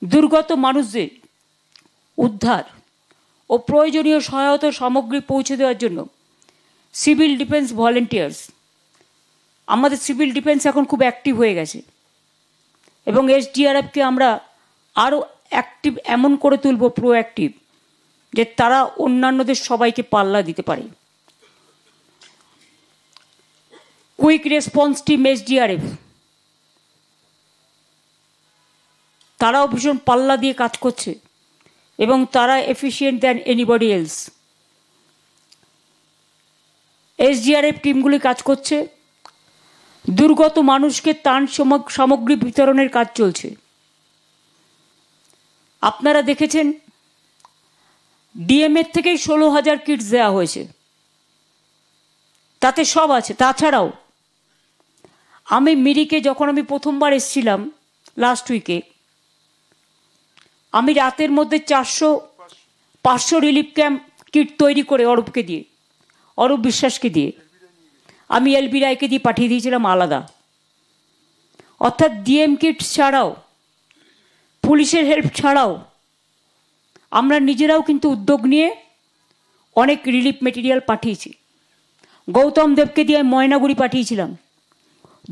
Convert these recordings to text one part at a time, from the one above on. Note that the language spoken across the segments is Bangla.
দুর্গত মানুষদের উদ্ধার ও প্রয়োজনীয় সহায়তা সামগ্রী পৌঁছে দেওয়ার জন্য সিভিল ডিফেন্স ভলেন্টিয়ার্স, আমাদের সিভিল ডিফেন্স এখন খুব অ্যাক্টিভ হয়ে গেছে এবং এসডিআরএফকে আমরা আরও অ্যাক্টিভ এমন করে তুলব, প্রোঅ্যাক্টিভ, যে তারা অন্যান্যদের সবাইকে পাল্লা দিতে পারে। কুইক রেসপন্স টিম এসডিআরএফ, তারাও ভীষণ পাল্লা দিয়ে কাজ করছে এবং তারা efficient than anybody else. SDRF টিমগুলি কাজ করছে, দুর্গত মানুষকে ত্রাণ সামগ্রী বিতরণের কাজ চলছে। আপনারা দেখেছেন ডিএমএর থেকেই 16,000 কিটস দেওয়া হয়েছে, তাতে সব আছে। তাছাড়াও আমি মিরিকে যখন আমি প্রথমবার এসেছিলাম লাস্ট উইকে, আমি রাতের মধ্যে 400-500 রিলিফ ক্যাম্প কিট তৈরি করে অরূপকে দিয়ে, অরূপ বিশ্বাসকে দিয়ে, আমি এলবি রায়কে দিয়ে পাঠিয়ে দিয়েছিলাম আলাদা। অর্থাৎ ডিএম কিট ছাড়াও, পুলিশের হেল্প ছাড়াও আমরা নিজেরাও কিন্তু উদ্যোগ নিয়ে অনেক রিলিফ মেটেরিয়াল পাঠিয়েছি। গৌতম দেবকে দিয়ে ময়নাগুড়ি পাঠিয়েছিলাম,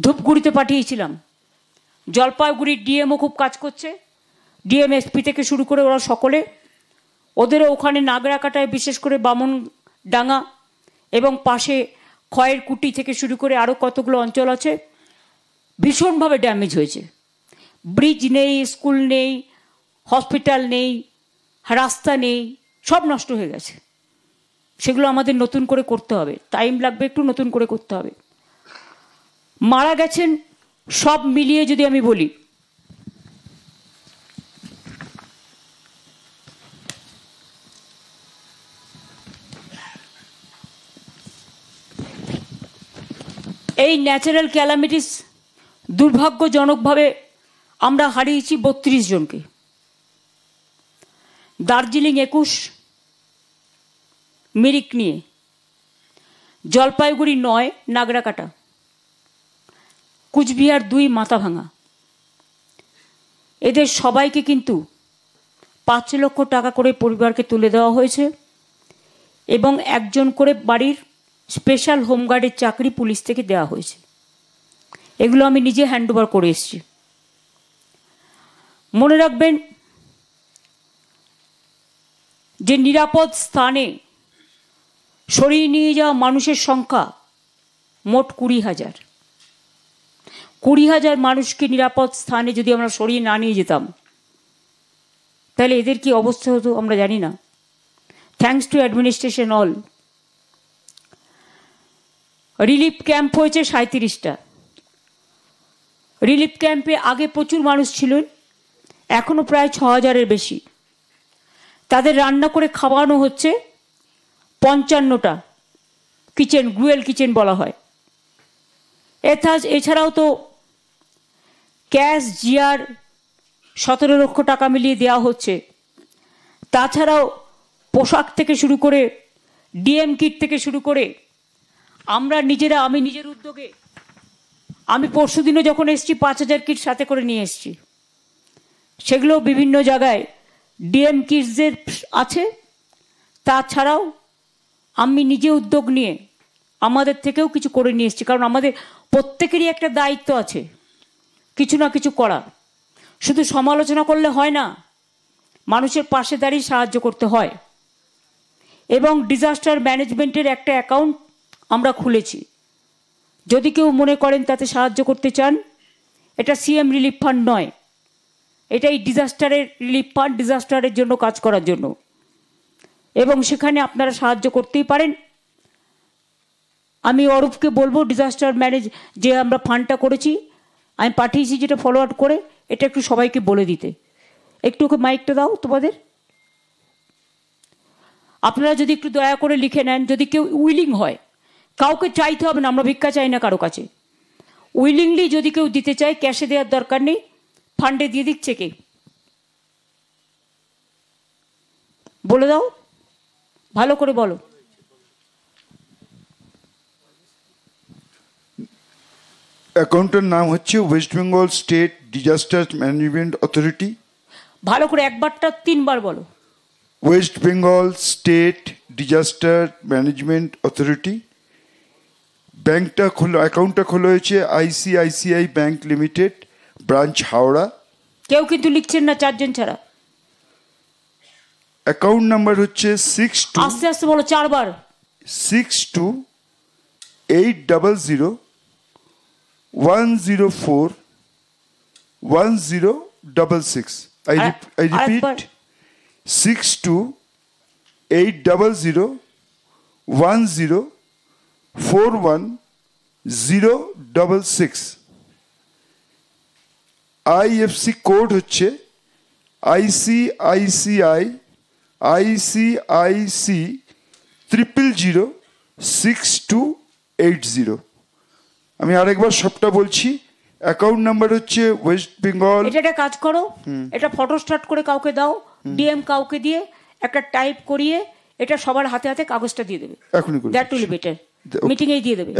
ধূপগুড়িতে পাঠিয়েছিলাম, জলপাইগুড়ির ডিএমও খুব কাজ করছে, ডিএমএসপি থেকে শুরু করে ওরা সকলে, ওদেরও ওখানে নাগরাকাটায় বিশেষ করে বামনডাঙ্গা এবং পাশে খয়ের কুটি থেকে শুরু করে আরও কতগুলো অঞ্চল আছে ভীষণভাবে ড্যামেজ হয়েছে। ব্রিজ নেই, স্কুল নেই, হসপিটাল নেই, রাস্তা নেই, সব নষ্ট হয়ে গেছে। সেগুলো আমাদের নতুন করে করতে হবে, টাইম লাগবে, একটু নতুন করে করতে হবে। মারা গেছেন সব মিলিয়ে যদি আমি বলি, এই ন্যাচারাল ক্যালামিটিস দুর্ভাগ্যজনকভাবে আমরা হারিয়েছি 32 জনকে। দার্জিলিং 21, মিরিক নিয়ে, জলপাইগুড়ি 9, নাগরাকাটা, কুচবিহার 2, মাথাভাঙা। এদের সবাইকে কিন্তু 5 লক্ষ টাকা করে পরিবারকে তুলে দেওয়া হয়েছে এবং একজন করে বাড়ির স্পেশাল হোমগার্ডের চাকরি পুলিশ থেকে দেওয়া হয়েছে। এগুলো আমি নিজে হ্যান্ডওভার করে এসেছি। মনে রাখবেন যে নিরাপদ স্থানে সরিয়ে নিয়ে যাওয়া মানুষের সংখ্যা মোট 20,000। 20,000 মানুষকে নিরাপদ স্থানে যদি আমরা সরিয়ে না নিয়ে যেতাম তাহলে এদের কি অবস্থা হতো আমরা জানি না। Thanks to administration all. Relief camp হয়েছে 37টা। রিলিফ ক্যাম্পে আগে প্রচুর মানুষ ছিলেন, এখনও প্রায় 6,000-এর বেশি। তাদের রান্না করে খাওয়ানো হচ্ছে 55টা কিচেন, গ্রুয়েল কিচেন বলা হয়। এছাড়াও তো ক্যাশ জিআর 17 লক্ষ টাকা মিলিয়ে দেওয়া হচ্ছে। তাছাড়াও পোশাক থেকে শুরু করে ডিএম কিট থেকে শুরু করে আমরা নিজেরা, আমি নিজের উদ্যোগে, আমি পরশুদিনও যখন এসেছি 5,000 কিট সাথে করে নিয়ে এসেছি। সেগুলো বিভিন্ন জায়গায় ডিএম কিটসদের আছে। তাছাড়াও আমি নিজে উদ্যোগ নিয়ে আমাদের থেকেও কিছু করে নিয়ে এসেছি, কারণ আমাদের প্রত্যেকেরই একটা দায়িত্ব আছে কিছু না কিছু করা। শুধু সমালোচনা করলে হয় না, মানুষের পাশে দাঁড়িয়ে সাহায্য করতে হয়। এবং ডিজাস্টার ম্যানেজমেন্টের একটা অ্যাকাউন্ট আমরা খুলেছি, যদি কেউ মনে করেন তাতে সাহায্য করতে চান। এটা সিএম রিলিফ ফান্ড নয়, এটা এই ডিজাস্টারের রিলিফ ফান্ড, ডিজাস্টারের জন্য কাজ করার জন্য। এবং সেখানে আপনারা সাহায্য করতেই পারেন। আমি অরূপকে বলবো ডিজাস্টার যে আমরা ফান্ডটা করেছি, আমি পাঠিয়েছি যেটা ফলো আপ করে, এটা একটু সবাইকে বলে দিতে। একটু ওকে মাইকটা দাও তোমাদের। আপনারা যদি একটু দয়া করে লিখে নেন, যদি কেউ উইলিং হয়, কাউকে চাইতে হবে না, আমরা ভিক্ষা চাই না কারো কাছে। উইলিংলি যদি কেউ দিতে চায়, ক্যাশে দেওয়ার দরকার নেই, ফান্ডে দিয়ে দিচ্ছে কে বলে দাও, ভালো করে বলো। অ্যাকাউন্টের নাম হচ্ছে West Bengal state disaster management authority. ভালো করে একবারটা 3 বার বলো। West Bengal state disaster management authority. ব্যাংকটা খোলা, অ্যাকাউন্টটা খোলা হয়েছে ICICI bank limited, branch Howrah. কেউ কিন্তু লিখছেন না, 4 জন ছাড়া। অ্যাকাউন্ট নাম্বার হচ্ছে আস্তে আস্তে বলো, 4 বার। 628001041066। I repeat, 6280104106। IFC কোড হচ্ছে ICIC 0006280। আমি আরেকবার সবটা বলছি। অ্যাকাউন্ট নাম্বার হচ্ছে ওয়েস্ট বেঙ্গল। এটা একটা কাজ করো, এটা ফটো স্টার্ট করে কাউকে দাও, DM কাউকে দিয়ে একটা টাইপ করিয়ে এটা সবার হাতে হাতে কাগজটা দিয়ে দেবে। এখনই করে দ্যাট উইল বি বেটার। মিটিংয়েই দিয়ে দেবে।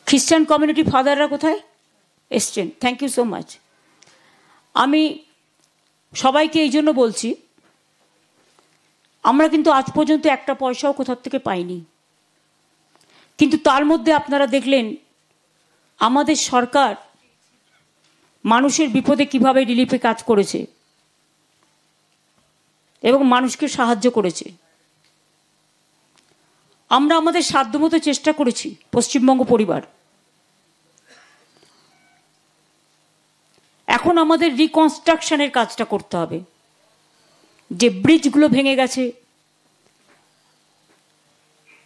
খ্রিস্টান কমিউনিটি ফাদাররা কোথায় এসছেন? Thank you so much. আমি সবাইকে এই জন্য বলছি, আমরা কিন্তু আজ পর্যন্ত একটা পয়সাও কোথাও থেকে পাইনি, কিন্তু তার মধ্যে আপনারা দেখলেন আমাদের সরকার মানুষের বিপদে কিভাবে রিলিফে কাজ করেছে এবং মানুষকে সাহায্য করেছে। আমরা আমাদের সাধ্যমতো চেষ্টা করেছি, পশ্চিমবঙ্গ পরিবার। এখন আমাদের রিকনস্ট্রাকশনের কাজটা করতে হবে। যে ব্রিজগুলো ভেঙে গেছে,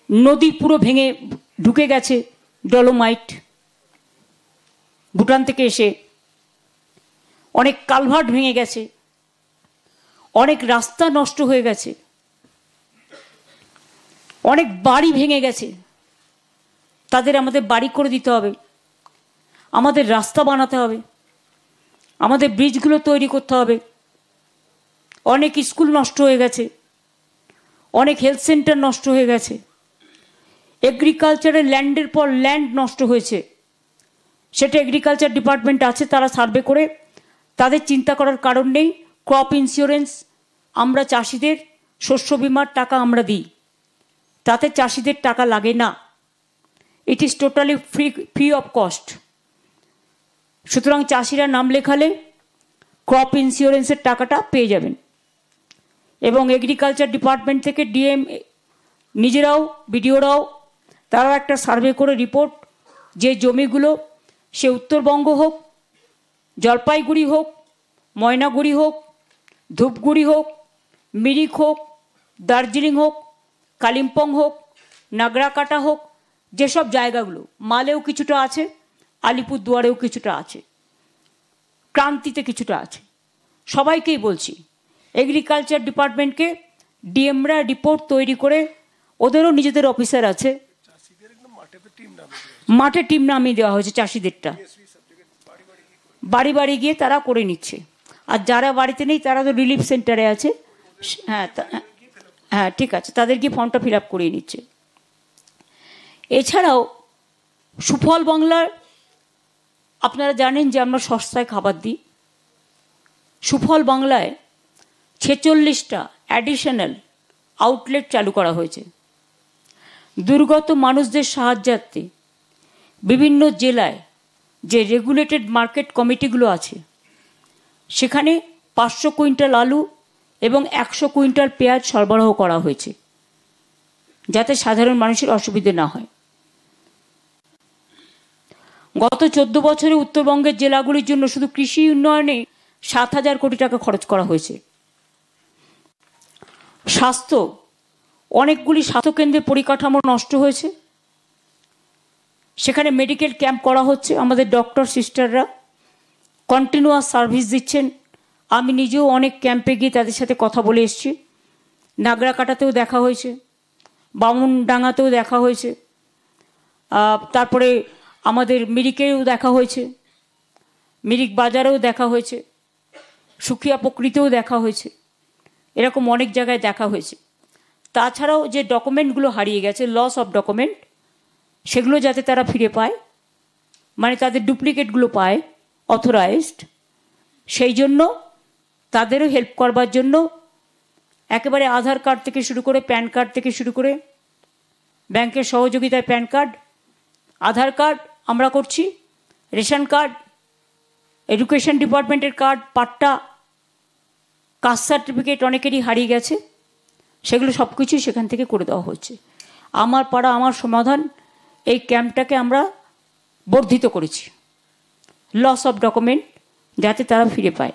নদী পুরো ভেঙে ঢুকে গেছে, ডলোমাইট ভুটান থেকে এসে, অনেক কালভার্ট ভেঙে গেছে, অনেক রাস্তা নষ্ট হয়ে গেছে, অনেক বাড়ি ভেঙে গেছে, তাদের আমাদের বাড়ি করে দিতে হবে, আমাদের রাস্তা বানাতে হবে, আমাদের ব্রিজগুলো তৈরি করতে হবে। অনেক স্কুল নষ্ট হয়ে গেছে, অনেক হেলথ সেন্টার নষ্ট হয়ে গেছে, এগ্রিকালচারের ল্যান্ডের পর ল্যান্ড নষ্ট হয়েছে। সেটা এগ্রিকালচার ডিপার্টমেন্ট আছে, তারা সার্ভে করে, তাদের চিন্তা করার কারণ নেই। ক্রপ ইন্স্যুরেন্স আমরা চাষিদের, শস্য বিমার টাকা আমরা দিই, তাতে চাষিদের টাকা লাগে না। It is totally free of cost. সুতরাং চাষিরা নাম লেখালে ক্রপ ইন্স্যুরেন্সের টাকাটা পেয়ে যাবেন। এবং এগ্রিকালচার ডিপার্টমেন্ট থেকে DM নিজেরাও, BDOরাও, তারাও একটা সার্ভে করে রিপোর্ট, যে জমিগুলো সে উত্তরবঙ্গ হোক, জলপাইগুড়ি হোক, ময়নাগুড়ি হোক, ধূপগুড়ি হোক, মিরিক হোক, দার্জিলিং হোক, কালিম্পং হোক, নাগরাকাটা হোক, যেসব জায়গাগুলো, মালেও কিছুটা আছে, আলিপুরদুয়ারেও কিছুটা আছে, ক্রান্তিতে কিছুটা আছে, সবাইকেই বলছি এগ্রিকালচার ডিপার্টমেন্টকে DMরা রিপোর্ট তৈরি করে, ওদেরও নিজেদের অফিসার আছে, মাঠে টিম নামিয়ে দেওয়া হয়েছে চাষিদেরটা, বাড়ি বাড়ি গিয়ে তারা করে নিচ্ছে। আর যারা বাড়িতে নেই তারা তো রিলিফ সেন্টারে আছে, হ্যাঁ হ্যাঁ ঠিক আছে, তাদের গিয়ে ফর্মটা ফিল আপ করিয়ে নিচ্ছে। এছাড়াও সুফল বাংলার আপনারা জানেন যে আমরা সস্তায় খাবার দিই। সুফল বাংলায় 46টা অ্যাডিশনাল আউটলেট চালু করা হয়েছে। দুর্গত মানুষদের সাহায্যার্থে বিভিন্ন জেলায় যে রেগুলেটেড মার্কেট কমিটিগুলো আছে, সেখানে 500 কুইন্টাল আলু এবং 100 কুইন্টাল পেঁয়াজ সরবরাহ করা হয়েছে, যাতে সাধারণ মানুষের অসুবিধে না হয়। গত 14 বছরে উত্তরবঙ্গের জেলাগুলির জন্য শুধু কৃষি উন্নয়নে 7,000 কোটি টাকা খরচ করা হয়েছে। স্বাস্থ্য, অনেকগুলি স্বাস্থ্যকেন্দ্রের পরিকাঠামো নষ্ট হয়েছে, সেখানে মেডিকেল ক্যাম্প করা হচ্ছে। আমাদের ডক্টর সিস্টাররা কন্টিনিউয়াস সার্ভিস দিচ্ছেন। আমি নিজেও অনেক ক্যাম্পে গিয়ে তাদের সাথে কথা বলে এসেছি। নাগরাকাটাতেও দেখা হয়েছে, বামুনডাঙ্গাতেও দেখা হয়েছে, তারপরে আমাদের মিরিকেও দেখা হয়েছে, মিরিক বাজারেও দেখা হয়েছে, সুখিয়া প্রকৃতিতেও দেখা হয়েছে, এরকম অনেক জায়গায় দেখা হয়েছে। তাছাড়াও যে ডকুমেন্টগুলো হারিয়ে গেছে, লস অফ ডকুমেন্ট, সেগুলো যাতে তারা ফিরে পায় মানে তাদের ডুপ্লিকেটগুলো পায় অথরাইজড, সেই জন্য তাদেরও হেল্প করবার জন্য একেবারে আধার কার্ড থেকে শুরু করে প্যান কার্ড থেকে শুরু করে ব্যাংকের সহযোগিতায় প্যান কার্ড, আধার কার্ড আমরা করছি, রেশন কার্ড, এডুকেশন ডিপার্টমেন্টের কার্ড, পাট্টা, কাস্ট সার্টিফিকেট অনেকেরই হারিয়ে গেছে, সেগুলো সব কিছুই সেখান থেকে করে দেওয়া হচ্ছে। আমার পাড়া আমার সমাধান এই ক্যাম্পটাকে আমরা বর্ধিত করেছি, লস অফ ডকুমেন্ট যাতে তারা ফিরে পায়।